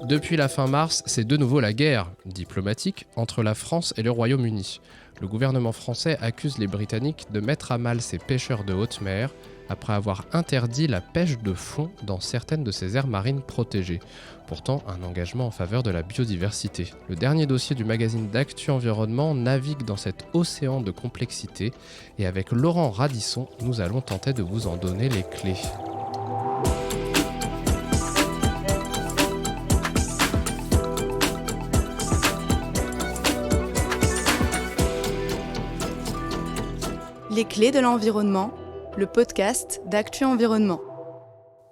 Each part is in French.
Depuis la fin mars, c'est de nouveau la guerre diplomatique entre la France et le Royaume-Uni. Le gouvernement français accuse les Britanniques de mettre à mal ces pêcheurs de haute mer après avoir interdit la pêche de fond dans certaines de ces aires marines protégées. Pourtant, un engagement en faveur de la biodiversité. Le dernier dossier du magazine d'Actu Environnement navigue dans cet océan de complexité et avec Laurent Radisson, nous allons tenter de vous en donner les clés. Les clés de l'environnement, le podcast d'Actu Environnement.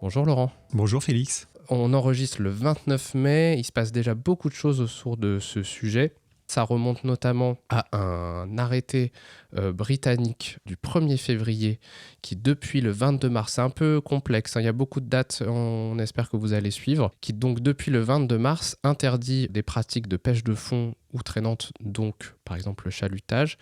Bonjour Laurent. Bonjour Félix. On enregistre le 29 mai, il se passe déjà beaucoup de choses autour de ce sujet. Ça remonte notamment à un arrêté britannique du 1er février qui, depuis le 22 mars, c'est un peu complexe, il y a beaucoup de dates, on espère que vous allez suivre, qui donc depuis le 22 mars interdit des pratiques de pêche de fond ou traînante, donc par exemple le chalutage,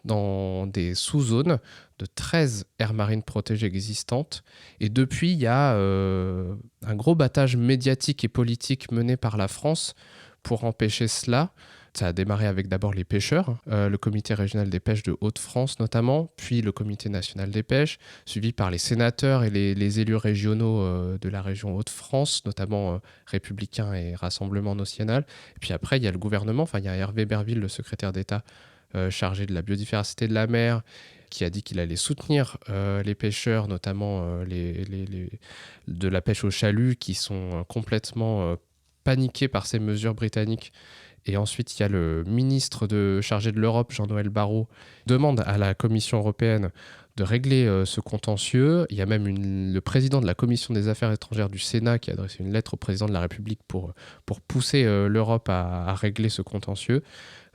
dans des sous-zones de 13 aires marines protégées existantes. Et depuis, il y a un gros battage médiatique et politique mené par la France pour empêcher cela. Ça a démarré avec d'abord les pêcheurs, le comité régional des pêches de Hauts-de-France notamment, puis le comité national des pêches, suivi par les sénateurs et les élus régionaux de la région Hauts-de-France, notamment Républicains et Rassemblement national. Et puis après, il y a le gouvernement, il y a Hervé Berville, le secrétaire d'État chargé de la biodiversité de la mer, qui a dit qu'il allait soutenir les pêcheurs, notamment de la pêche au chalut, qui sont complètement paniqués par ces mesures britanniques. Et ensuite, il y a le ministre chargé de l'Europe, Jean-Noël Barrot, demande à la Commission européenne de régler ce contentieux. Il y a même le président de la Commission des affaires étrangères du Sénat qui a adressé une lettre au président de la République pour pousser l'Europe à régler ce contentieux.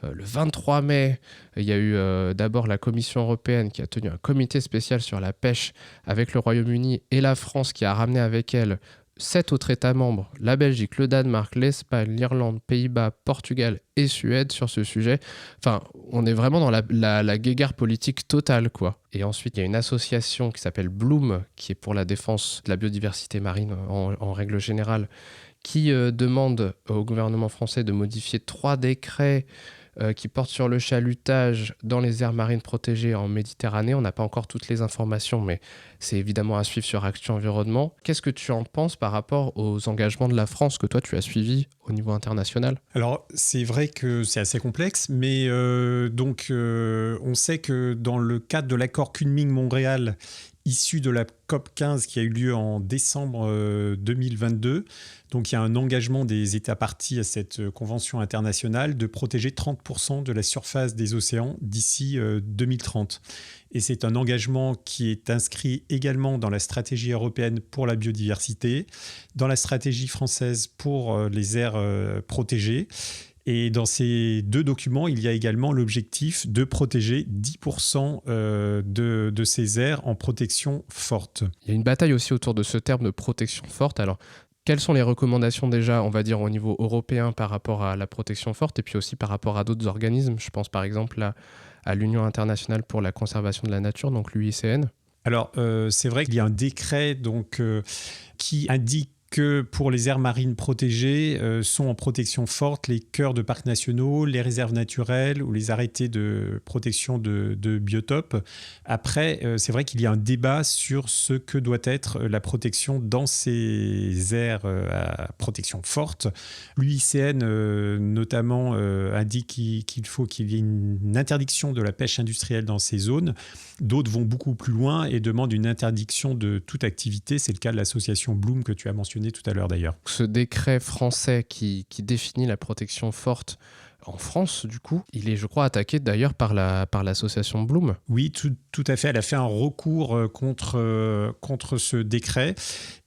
Le 23 mai, il y a eu d'abord la Commission européenne qui a tenu un comité spécial sur la pêche avec le Royaume-Uni et la France qui a ramené avec elle 7 autres États membres, la Belgique, le Danemark, l'Espagne, l'Irlande, Pays-Bas, Portugal et Suède sur ce sujet. Enfin, on est vraiment dans la guéguerre politique totale, quoi. Et ensuite, il y a une association qui s'appelle Bloom, qui est pour la défense de la biodiversité marine en règle générale, qui demande au gouvernement français de modifier 3 décrets qui portent sur le chalutage dans les aires marines protégées en Méditerranée. On n'a pas encore toutes les informations, mais c'est évidemment à suivre sur Actu Environnement. Qu'est-ce que tu en penses par rapport aux engagements de la France que toi tu as suivis au niveau international ? Alors, c'est vrai que c'est assez complexe, mais on sait que dans le cadre de l'accord Kunming-Montréal, issu de la COP15 qui a eu lieu en décembre 2022. Donc, il y a un engagement des États parties à cette convention internationale de protéger 30% de la surface des océans d'ici 2030. Et c'est un engagement qui est inscrit également dans la stratégie européenne pour la biodiversité, dans la stratégie française pour les aires protégées. Et dans ces 2 documents, il y a également l'objectif de protéger 10% de ces aires en protection forte. Il y a une bataille aussi autour de ce terme de protection forte. Alors, quelles sont les recommandations déjà, on va dire, au niveau européen par rapport à la protection forte et puis aussi par rapport à d'autres organismes ? Je pense par exemple à l'Union internationale pour la conservation de la nature, donc l'UICN. Alors, c'est vrai qu'il y a un décret qui indique que pour les aires marines protégées sont en protection forte les cœurs de parcs nationaux, les réserves naturelles ou les arrêtés de protection de biotopes. Après, c'est vrai qu'il y a un débat sur ce que doit être la protection dans ces aires à protection forte. L'UICN notamment indique qu'il faut qu'il y ait une interdiction de la pêche industrielle dans ces zones. D'autres vont beaucoup plus loin et demandent une interdiction de toute activité. C'est le cas de l'association Bloom que tu as mentionné tout à l'heure d'ailleurs. Ce décret français qui définit la protection forte en France, du coup, il est, je crois, attaqué d'ailleurs par l'association Bloom. Oui, tout à fait. Elle a fait un recours contre ce décret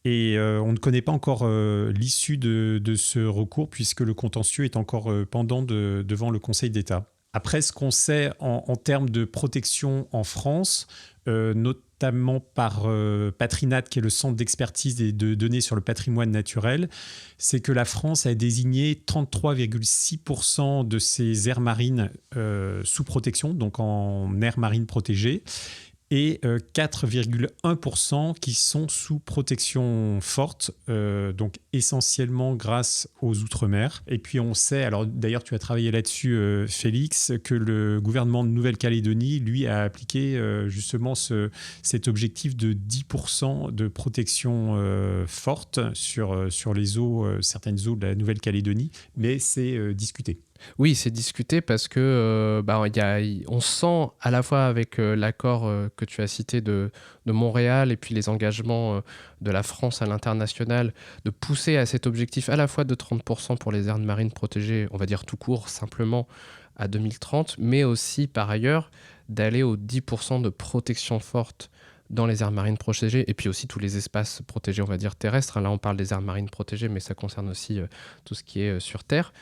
et on ne connaît pas encore l'issue de ce recours puisque le contentieux est encore pendant devant le Conseil d'État. Après, ce qu'on sait en termes de protection en France, notamment par Patrinat, qui est le centre d'expertise et de données sur le patrimoine naturel, c'est que la France a désigné 33,6% de ses aires marines sous protection, donc en aires marines protégées. et 4,1% qui sont sous protection forte, donc essentiellement grâce aux Outre-mer. Et puis on sait, alors d'ailleurs tu as travaillé là-dessus Félix, que le gouvernement de Nouvelle-Calédonie, lui, a appliqué justement cet objectif de 10% de protection forte sur les eaux, certaines eaux de la Nouvelle-Calédonie, mais c'est discuté. Oui, c'est discuté parce que on sent à la fois avec l'accord que tu as cité de Montréal et puis les engagements de la France à l'international de pousser à cet objectif à la fois de 30% pour les aires marines protégées, on va dire tout court, simplement à 2030, mais aussi par ailleurs d'aller aux 10% de protection forte dans les aires marines protégées et puis aussi tous les espaces protégés, on va dire terrestres. Là, on parle des aires marines protégées, mais ça concerne aussi tout ce qui est sur Terre.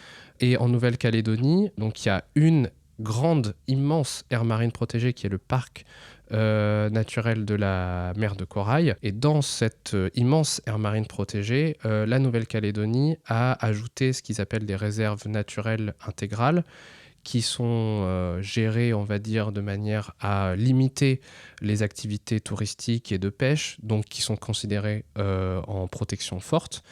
Et en Nouvelle-Calédonie, donc il y a une grande, immense aire marine protégée qui est le parc naturel de la mer de Corail. Et dans cette immense aire marine protégée, la Nouvelle-Calédonie a ajouté ce qu'ils appellent des réserves naturelles intégrales qui sont gérées, on va dire, de manière à limiter les activités touristiques et de pêche, donc qui sont considérées en protection forte.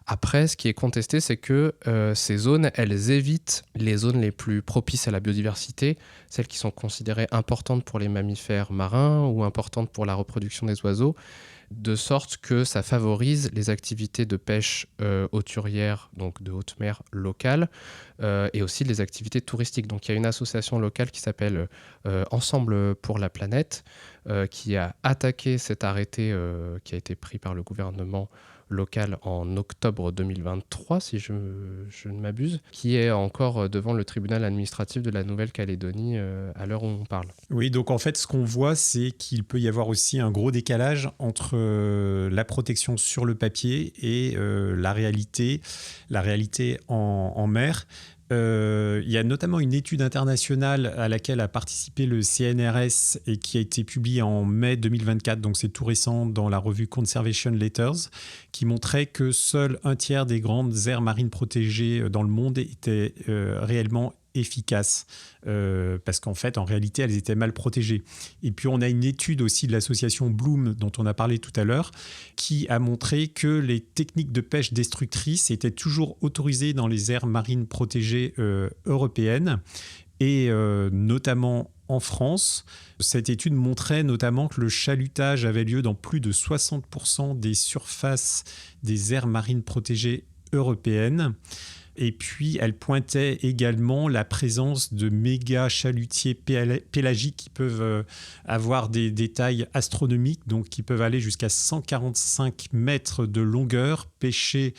Après, ce qui est contesté, c'est que ces zones, elles évitent les zones les plus propices à la biodiversité, celles qui sont considérées importantes pour les mammifères marins ou importantes pour la reproduction des oiseaux, de sorte que ça favorise les activités de pêche hauturière, donc de haute mer locale, et aussi les activités touristiques. Donc il y a une association locale qui s'appelle Ensemble pour la planète, qui a attaqué cet arrêté qui a été pris par le gouvernement local en octobre 2023, si je ne m'abuse, qui est encore devant le tribunal administratif de la Nouvelle-Calédonie à l'heure où on parle. Oui, donc en fait, ce qu'on voit, c'est qu'il peut y avoir aussi un gros décalage entre la protection sur le papier et la réalité en mer. Il y a notamment une étude internationale à laquelle a participé le CNRS et qui a été publiée en mai 2024, donc c'est tout récent, dans la revue Conservation Letters, qui montrait que seul un tiers des grandes aires marines protégées dans le monde étaient réellement efficaces, parce qu'en fait, en réalité, elles étaient mal protégées. Et puis, on a une étude aussi de l'association Bloom, dont on a parlé tout à l'heure, qui a montré que les techniques de pêche destructrices étaient toujours autorisées dans les aires marines protégées européennes, et notamment en France. Cette étude montrait notamment que le chalutage avait lieu dans plus de 60% des surfaces des aires marines protégées européennes. Et puis, elle pointait également la présence de méga chalutiers pélagiques qui peuvent avoir des tailles astronomiques, donc qui peuvent aller jusqu'à 145 mètres de longueur, pêcher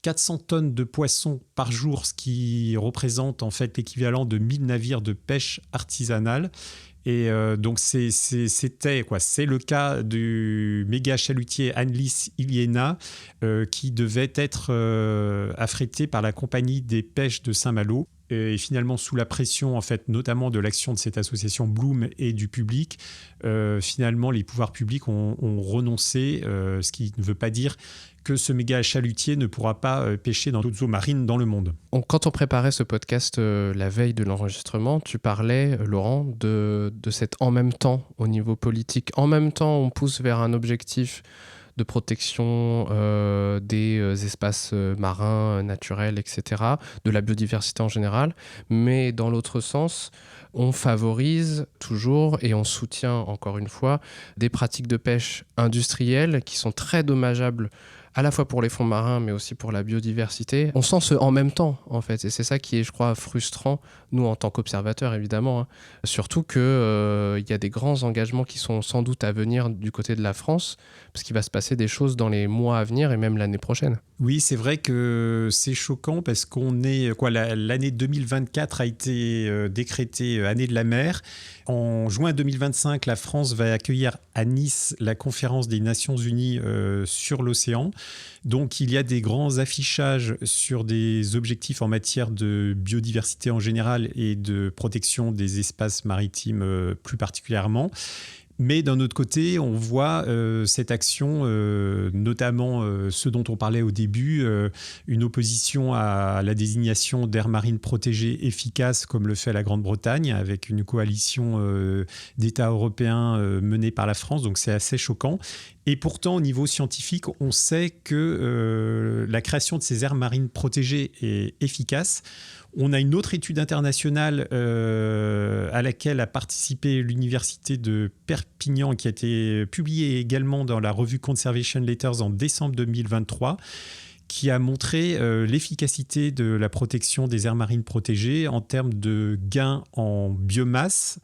400 tonnes de poissons par jour, ce qui représente en fait l'équivalent de 1000 navires de pêche artisanale. Et donc c'est le cas du méga chalutier Annelies Iliena qui devait être affrété par la compagnie des pêches de Saint-Malo. Et finalement, sous la pression, en fait, notamment de l'action de cette association Bloom et du public, finalement, les pouvoirs publics ont renoncé, ce qui ne veut pas dire que ce méga chalutier ne pourra pas pêcher dans d'autres eaux marines dans le monde. Quand on préparait ce podcast la veille de l'enregistrement, tu parlais, Laurent, de cet en même temps au niveau politique. En même temps, on pousse vers un objectif de protection des espaces marins, naturels, etc., de la biodiversité en général. Mais dans l'autre sens, on favorise toujours et on soutient encore une fois des pratiques de pêche industrielles qui sont très dommageables à la fois pour les fonds marins, mais aussi pour la biodiversité. On sent ce en même temps, en fait. Et c'est ça qui est, je crois, frustrant, nous, en tant qu'observateurs, évidemment. Surtout qu'il y a des grands engagements qui sont sans doute à venir du côté de la France, parce qu'il va se passer des choses dans les mois à venir et même l'année prochaine. Oui, c'est vrai que c'est choquant parce l'année 2024 a été décrétée année de la mer. En juin 2025, la France va accueillir à Nice la conférence des Nations Unies sur l'océan. Donc, il y a des grands affichages sur des objectifs en matière de biodiversité en général et de protection des espaces maritimes plus particulièrement. Mais d'un autre côté, on voit cette action, notamment ce dont on parlait au début, une opposition à la désignation d'aires marines protégées efficaces comme le fait la Grande-Bretagne, avec une coalition d'États européens menée par la France. Donc c'est assez choquant. Et pourtant, au niveau scientifique, on sait que la création de ces aires marines protégées est efficace. On a une autre étude internationale à laquelle a participé l'université de Perpignan, qui a été publiée également dans la revue Conservation Letters en décembre 2023, qui a montré l'efficacité de la protection des aires marines protégées en termes de gains en biomasse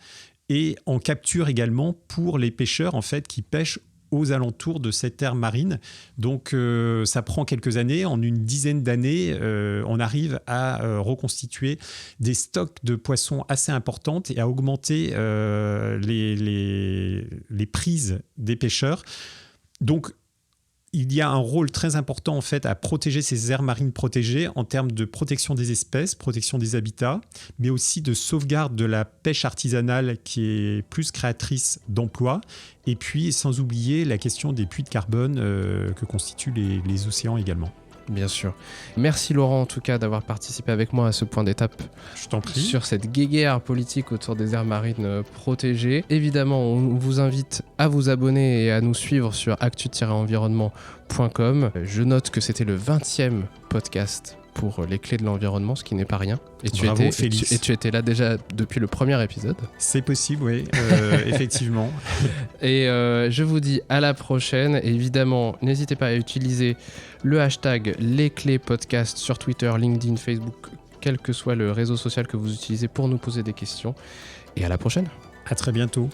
et en capture également pour les pêcheurs en fait, qui pêchent aux alentours de cette aire marine. Donc ça prend quelques années. En une dizaine d'années, on arrive à reconstituer des stocks de poissons assez importantes et à augmenter les prises des pêcheurs. Donc il y a un rôle très important en fait à protéger ces aires marines protégées en termes de protection des espèces, protection des habitats, mais aussi de sauvegarde de la pêche artisanale qui est plus créatrice d'emplois. Et puis sans oublier la question des puits de carbone que constituent les océans également. Bien sûr. Merci Laurent en tout cas d'avoir participé avec moi à ce point d'étape. Je t'en prie. Sur cette guéguerre politique autour des aires marines protégées. Évidemment, on vous invite à vous abonner et à nous suivre sur actu-environnement.com. Je note que c'était le 20e podcast pour les clés de l'environnement, ce qui n'est pas rien. Et Bravo, Félix. Tu étais là déjà depuis le premier épisode. C'est possible, oui, effectivement. Et je vous dis à la prochaine. Et évidemment, n'hésitez pas à utiliser le hashtag lescléspodcast sur Twitter, LinkedIn, Facebook, quel que soit le réseau social que vous utilisez pour nous poser des questions. Et à la prochaine. À très bientôt.